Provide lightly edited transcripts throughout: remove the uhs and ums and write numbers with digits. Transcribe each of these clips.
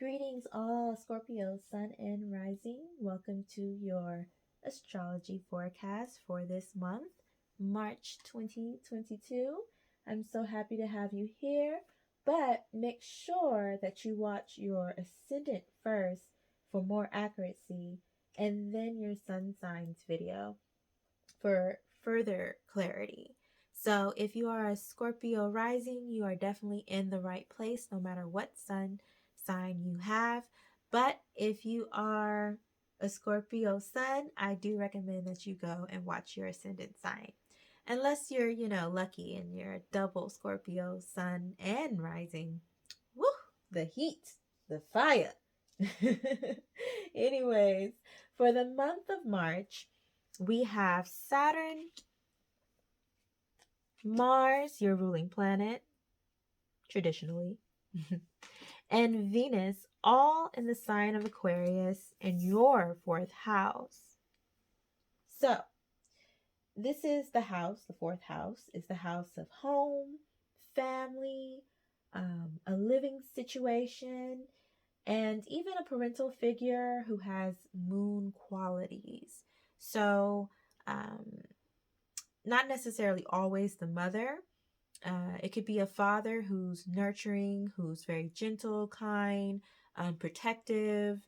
Greetings, all Scorpio Sun and Rising. Welcome to your astrology forecast for this month, March 2022. I'm so happy to have you here, but make sure that you watch your ascendant first for more accuracy, and then your sun signs video for further clarity. So, if you are a Scorpio rising, you are definitely in the right place no matter what sun sign you have. But if you are a Scorpio sun, I do recommend that you go and watch your ascendant sign. Unless you're, lucky and you're a double Scorpio sun and rising. Woo! The heat, the fire. Anyways, for the month of March, we have Saturn, Mars, your ruling planet, traditionally, and Venus, all in the sign of Aquarius in your fourth house. So, this is the fourth house, is the house of home, family, a living situation, and even a parental figure who has moon qualities. So, not necessarily always the mother. It could be a father who's nurturing, who's very gentle, kind, protective,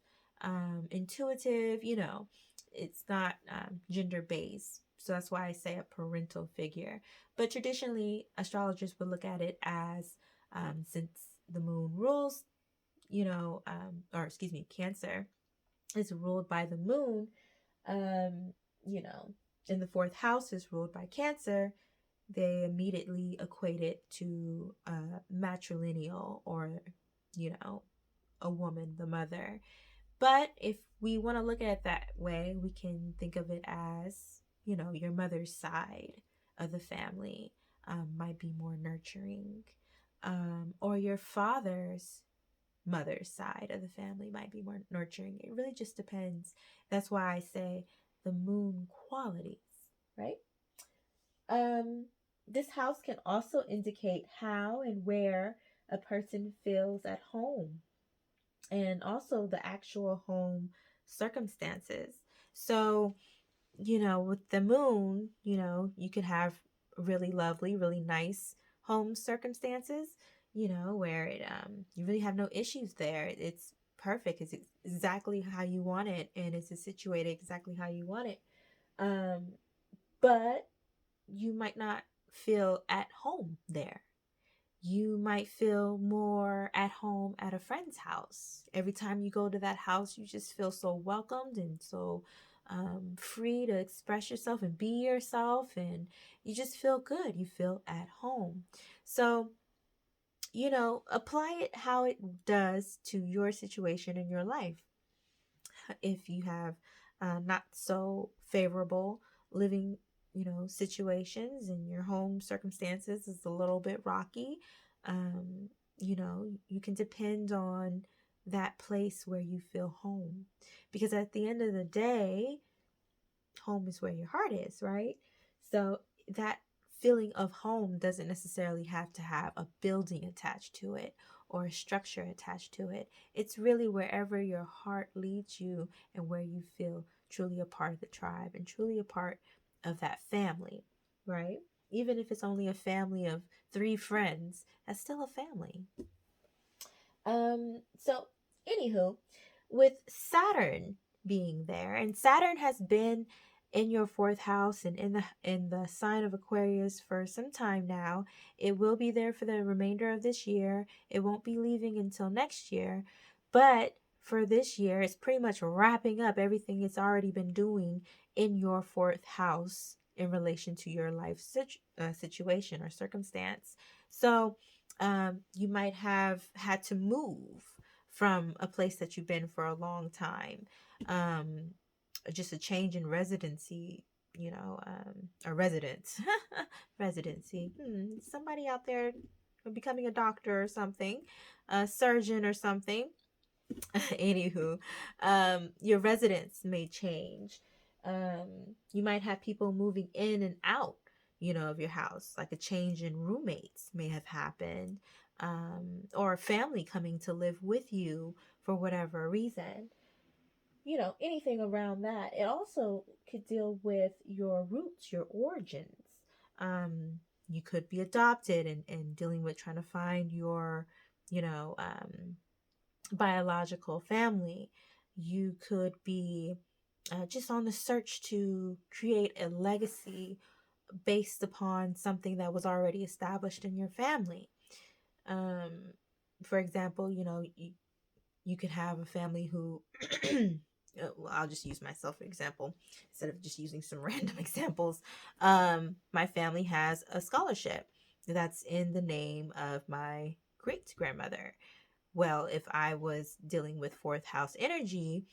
intuitive. It's not gender based. So that's why I say a parental figure. But traditionally, astrologers would look at it as since the moon rules, Cancer is ruled by the moon, um, and the fourth house is ruled by Cancer, they immediately equate it to matrilineal or, a woman, the mother. But if we want to look at it that way, we can think of it as, your mother's side of the family might be more nurturing, or your father's mother's side of the family might be more nurturing. It really just depends. That's why I say the moon qualities, right? This house can also indicate how and where a person feels at home, and also the actual home circumstances. So, with the moon, you could have really lovely, really nice home circumstances, where you really have no issues there. It's perfect. It's exactly how you want it, and it's situated exactly how you want it. But you might not feel at home there. You might feel more at home at a friend's house. Every time you go to that house, you just feel so welcomed and so free to express yourself and be yourself, and you just feel good. You feel at home. So, apply it how it does to your situation in your life. If you have not so favorable living situations and your home circumstances is a little bit rocky, you can depend on that place where you feel home, because at the end of the day, home is where your heart is, right? So that feeling of home doesn't necessarily have to have a building attached to it or a structure attached to it. It's really wherever your heart leads you and where you feel truly a part of the tribe and truly a part of that family, right? Even if it's only a family of 3 friends, that's still a family. So anywho, with Saturn being there, and Saturn has been in your fourth house and in the sign of Aquarius for some time now. It will be there for the remainder of this year. It won't be leaving until next year. But for this year, it's pretty much wrapping up everything it's already been doing in your fourth house in relation to your life situation or circumstance. So you might have had to move from a place that you've been for a long time. Just a change in residency, or residence. Residency. Somebody out there becoming a doctor or something, a surgeon or something. Anywho, your residence may change. You might have people moving in and out, of your house, like a change in roommates may have happened. or family coming to live with you for whatever reason. Anything around that. It also could deal with your roots, your origins. Um, you could be adopted and dealing with trying to find your, you know, biological family. You could be just on the search to create a legacy based upon something that was already established in your family. Um, for example, you could have a family who, well, I'll just use myself for example, instead of just using some random examples. My family has a scholarship that's in the name of my great grandmother. Well, if I was dealing with fourth house energy,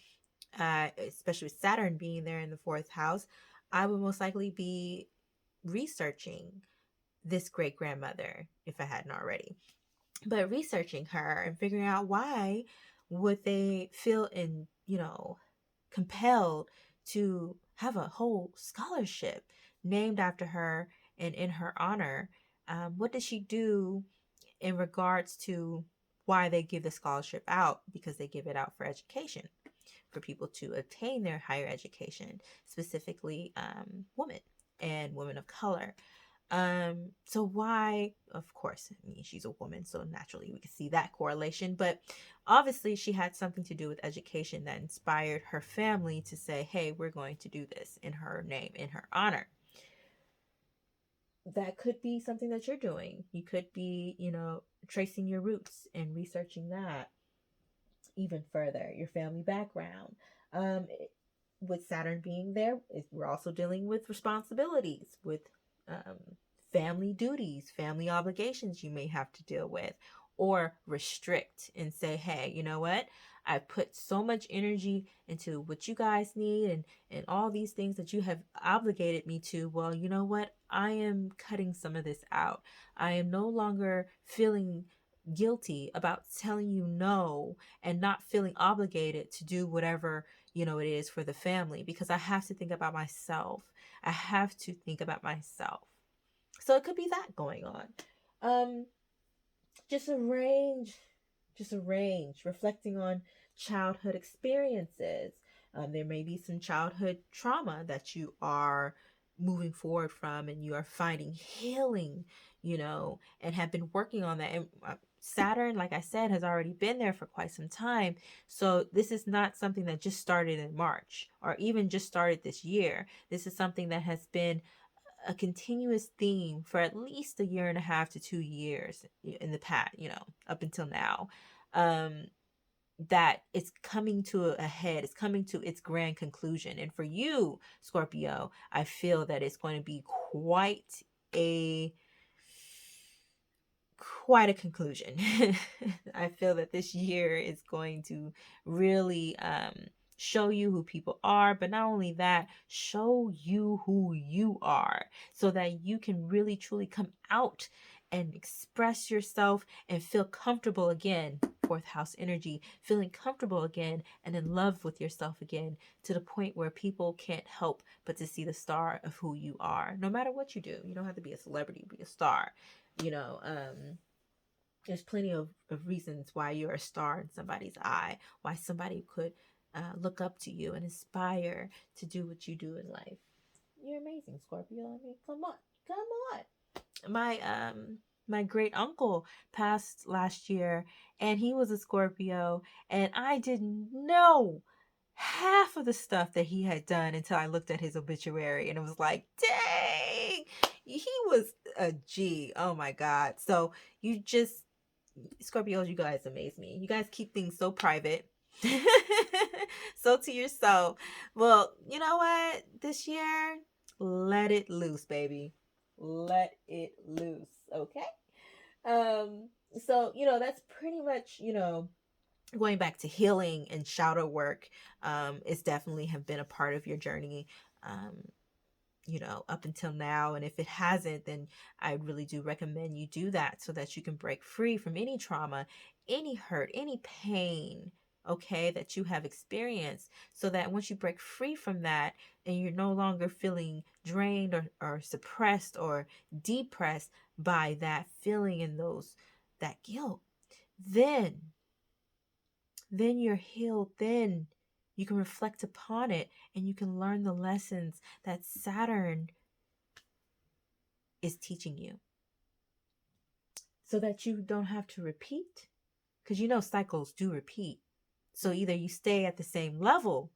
especially with Saturn being there in the fourth house, I would most likely be researching this great grandmother if I hadn't already. But researching her and figuring out why would they feel compelled to have a whole scholarship named after her and in her honor. What did she do in regards to why they give the scholarship out? Because they give it out for education, for people to obtain their higher education, specifically women and women of color. So why, of course, I mean, she's a woman, so naturally we can see that correlation, but obviously she had something to do with education that inspired her family to say, hey, we're going to do this in her name, in her honor. That could be something that you're doing. You could be, tracing your roots and researching that even further, your family background. Um, with Saturn being there, we're also dealing with responsibilities, with um, family duties, family obligations you may have to deal with, or restrict and say, hey, you know what? I put so much energy into what you guys need and all these things that you have obligated me to. Well, you know what? I am cutting some of this out. I am no longer feeling guilty about telling you no and not feeling obligated to do whatever it is for the family, because I have to think about myself. I have to think about myself. So it could be that going on. Um, just a range, reflecting on childhood experiences. There may be some childhood trauma that you are moving forward from and you are finding healing, and have been working on that. And Saturn, like I said, has already been there for quite some time. So this is not something that just started in March or even just started this year. This is something that has been a continuous theme for at least a year and a half to 2 years in the past, up until now. That it's coming to a head, it's coming to its grand conclusion. And for you, Scorpio, I feel that it's going to be a conclusion. I feel that this year is going to really show you who people are, but not only that, show you who you are so that you can really truly come out and express yourself and feel comfortable again. Fourth house energy, feeling comfortable again and in love with yourself again, to the point where people can't help but to see the star of who you are. No matter what you do, you don't have to be a celebrity, be a star. There's plenty of reasons why you're a star in somebody's eye, why somebody could look up to you and aspire to do what you do in life. You're amazing, Scorpio. I mean, come on. My great uncle passed last year, and he was a Scorpio, and I didn't know half of the stuff that he had done until I looked at his obituary, and it was like, dang, he was a G. Oh my God. So Scorpios, you guys amaze me. You guys keep things so private. So to yourself. Well, you know what? This year, let it loose, baby. Let it loose. Okay? So, that's pretty much, going back to healing and shadow work. It's definitely have been a part of your journey. Up until now. And if it hasn't, then I really do recommend you do that so that you can break free from any trauma, any hurt, any pain, okay, that you have experienced, so that once you break free from that and you're no longer feeling drained or suppressed or depressed by that feeling and those that guilt, then you're healed. Then you can reflect upon it and you can learn the lessons that Saturn is teaching you so that you don't have to repeat. Because cycles do repeat. So either you stay at the same level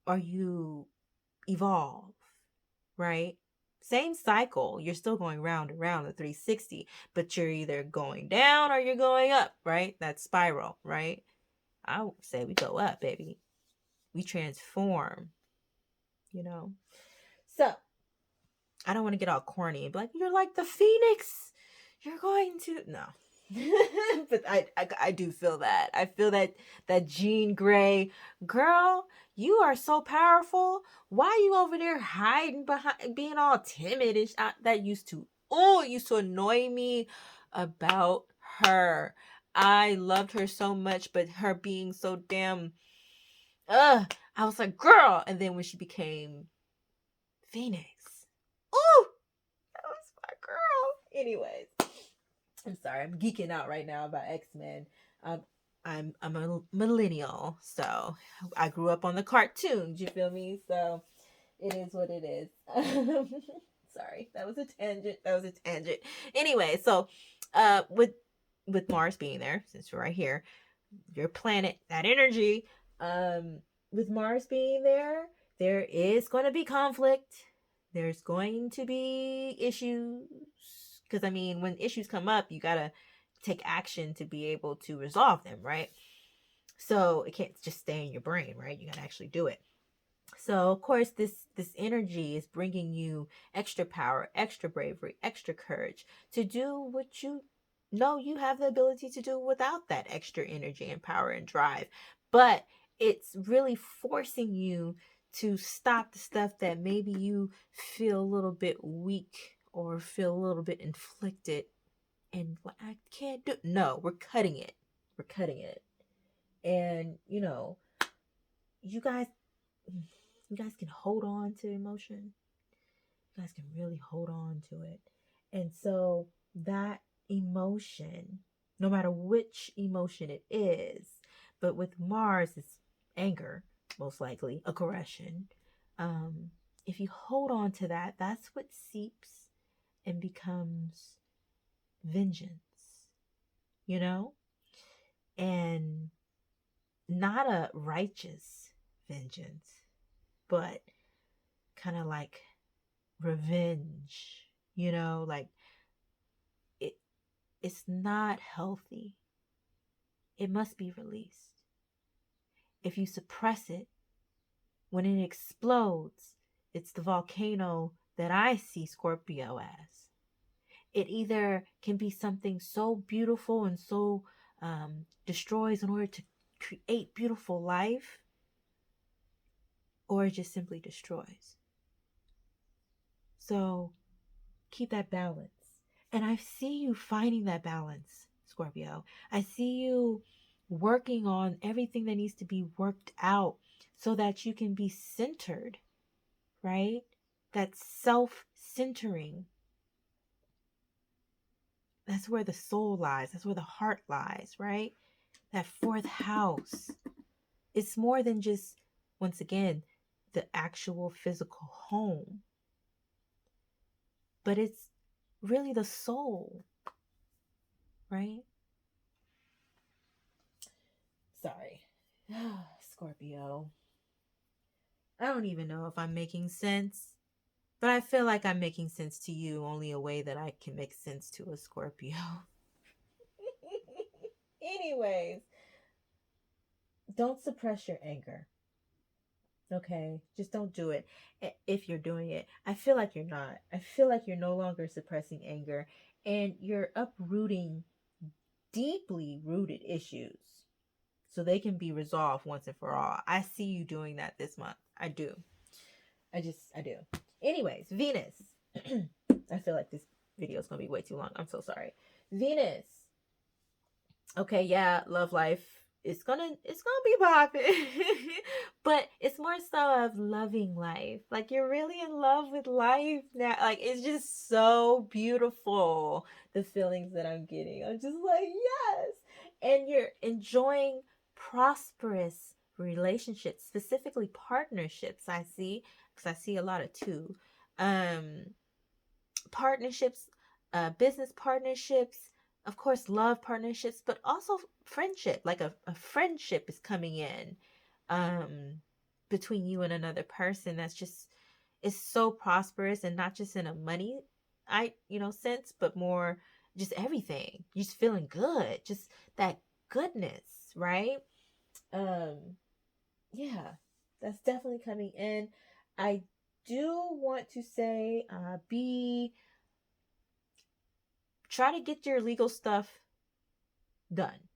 or you evolve, right? Same cycle. You're still going round and round the 360, but you're either going down or you're going up, right? That spiral, right? I would say we go up, baby. We transform, So I don't want to get all corny and be like, you're like the phoenix. You're going to no. But I do feel that. I feel that Jean Grey, girl, you are so powerful. Why are you over there hiding behind, being all timid and that used to annoy me about her. I loved her so much, but her being so damn I was like, girl. And then when she became Phoenix, ooh, that was my girl. Anyways, I'm sorry, I'm geeking out right now about X-Men. I'm a millennial, so I grew up on the cartoons. You feel me? So it is what it is. Sorry, that was a tangent. Anyway, so with Mars being there, since we're right here, your planet, that energy, with Mars being there is going to be conflict. There's going to be issues. Because, when issues come up, you got to take action to be able to resolve them, right? So it can't just stay in your brain, right? You got to actually do it. So, of course, this energy is bringing you extra power, extra bravery, extra courage to do what you know you have the ability to do without that extra energy and power and drive. But it's really forcing you to stop the stuff that maybe you feel a little bit weak or feel a little bit inflicted and I can't do. No, we're cutting it. And you guys can hold on to emotion. You guys can really hold on to it. And so that emotion, no matter which emotion it is, but with Mars, it's anger, most likely, aggression. If you hold on to that, that's what seeps and becomes vengeance, and not a righteous vengeance, but kind of like revenge, like it's not healthy. It must be released. If you suppress it, when it explodes, it's the volcano that I see Scorpio as. It either can be something so beautiful and so destroys in order to create beautiful life, or it just simply destroys. So keep that balance. And I see you finding that balance, Scorpio. I see you working on everything that needs to be worked out so that you can be centered, right? That self-centering. That's where the soul lies. That's where the heart lies, right? That fourth house. It's more than just, once again, the actual physical home. But it's really the soul, right? Sorry. Scorpio. I don't even know if I'm making sense, but I feel like I'm making sense to you only a way that I can make sense to a Scorpio. Anyways, don't suppress your anger. Okay? Just don't do it. If you're doing it, I feel like you're not. I feel like you're no longer suppressing anger and you're uprooting deeply rooted issues so they can be resolved once and for all. I see you doing that this month. I do. I do. Anyways, Venus. I feel like this video is going to be way too long. I'm so sorry. Venus. Okay, yeah, love life. it's gonna be popping. But it's more so of loving life. Like you're really in love with life now. Like it's just so beautiful, the feelings that I'm getting. I'm just like, yes. And you're enjoying prosperous relationships, specifically partnerships, I see, because I see a lot of two. Um Partnerships, business partnerships, of course, love partnerships, but also friendship. Like a friendship is coming in um, between you and another person that's just is so prosperous, and not just in a money sense, but more just everything. You're just feeling good, just that goodness, right? Um, yeah, that's definitely coming in. I do want to say, be try to get your legal stuff done.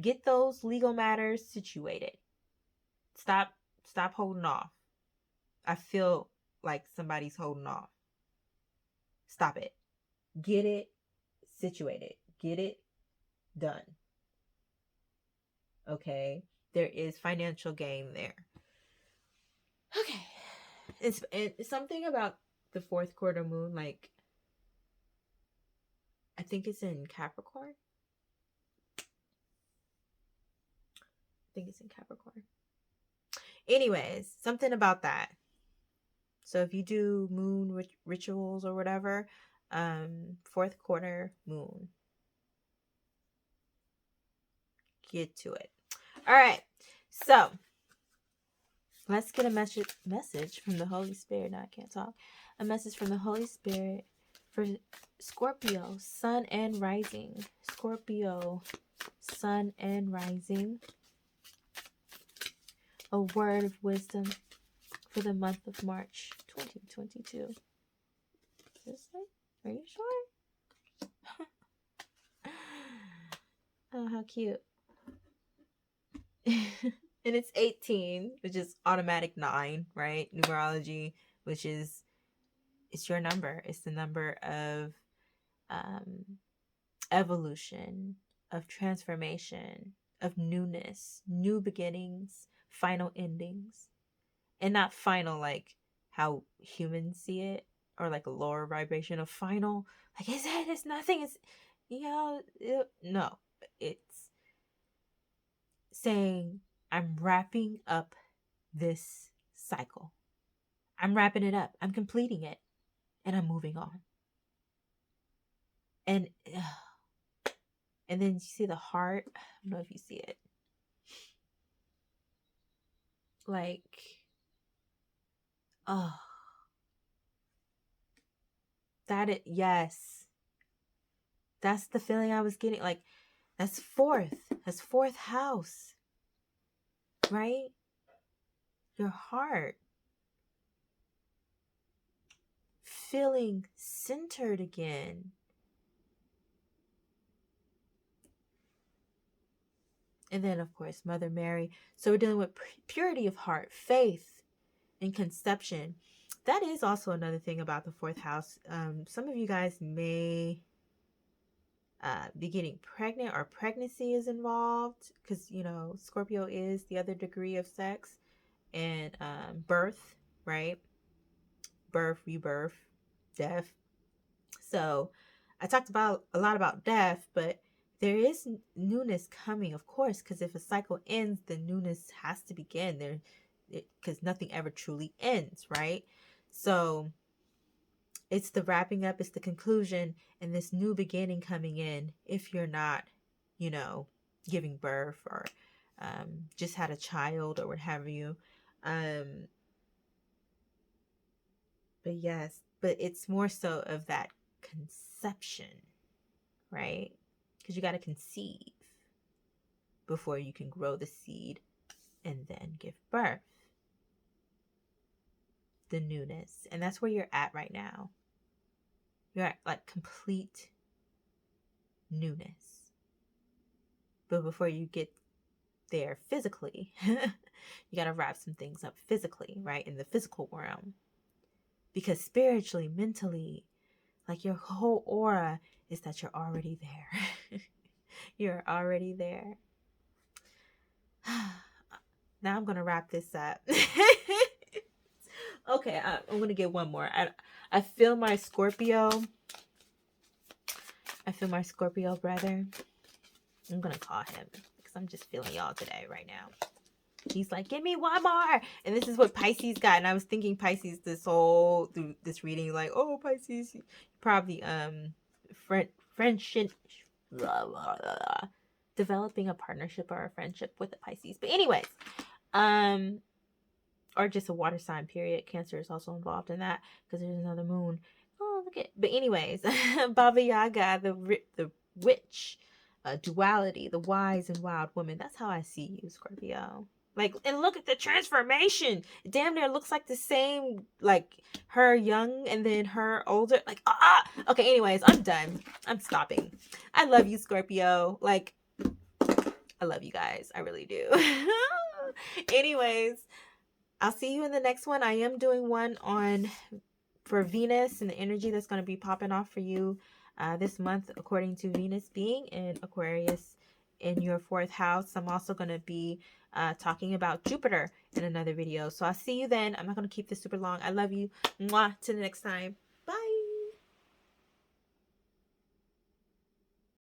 Get those legal matters situated. Stop stop holding off. I feel like somebody's holding off. Stop it. Get it situated. Get it done. Okay? There is financial gain there. Okay. It's something about the fourth quarter moon, like I think it's in Capricorn. I think it's in Capricorn. Anyways, something about that. So if you do moon rituals or whatever, fourth quarter moon, get to it. All right. So let's get a message from the Holy Spirit. Now I can't talk. A message from the Holy Spirit for Scorpio, Sun and Rising. Scorpio, Sun and Rising. A word of wisdom for the month of March 2022. This way? Are you sure? Oh, how cute. And it's 18, which is automatic 9, right? Numerology, which is it's your number. It's the number of um, evolution, of transformation, of newness, new beginnings, final endings. And not final like how humans see it, or like a lower vibration of final. Like, is it? It's nothing. It's, no. It's saying, I'm wrapping up this cycle. I'm wrapping it up. I'm completing it. And I'm moving on. And then you see the heart. I don't know if you see it. Like, oh, yes. That's the feeling I was getting. Like, that's fourth house, right? Your heart feeling centered again. And then, of course, Mother Mary. So we're dealing with purity of heart, faith, and conception. That is also another thing about the fourth house. Some of you guys may be getting pregnant, or pregnancy is involved, because, Scorpio is the other degree of sex, and birth, right? Birth, rebirth, death. So I talked about a lot about death, but there is newness coming, of course, because if a cycle ends, the newness has to begin there, because nothing ever truly ends, right? So it's the wrapping up, it's the conclusion, and this new beginning coming in. If you're not, giving birth, or just had a child, or what have you. But yes, but it's more so of that conception, right? Because you got to conceive before you can grow the seed and then give birth. The newness. And that's where you're at right now. You're at like complete newness. But before you get there physically, you got to wrap some things up physically, right? In the physical realm. Because spiritually, mentally, like your whole aura is that you're already there. You're already there. Now I'm going to wrap this up. Okay, I'm going to get one more. I feel my Scorpio. I feel my Scorpio brother. I'm going to call him because I'm just feeling y'all today right now. He's like, give me one more. And this is what Pisces got. And I was thinking Pisces through this reading, like, oh, Pisces, probably friendship, blah, blah, blah, developing a partnership or a friendship with a Pisces. But anyways, or just a water sign, period. Cancer is also involved in that because there's another moon. Oh, look at. But anyways, Baba Yaga, the witch, duality, the wise and wild woman. That's how I see you, Scorpio. Like, and look at the transformation. Damn near looks like the same, like her young and then her older. Like, okay, anyways, I'm done. I'm stopping. I love you, Scorpio. Like, I love you guys. I really do. Anyways, I'll see you in the next one. I am doing one for Venus and the energy that's going to be popping off for you this month, according to Venus being in Aquarius in your 4th house. I'm also going to be talking about Jupiter in another video. So I'll see you then. I'm not going to keep this super long. I love you. Mwah. Till the next time.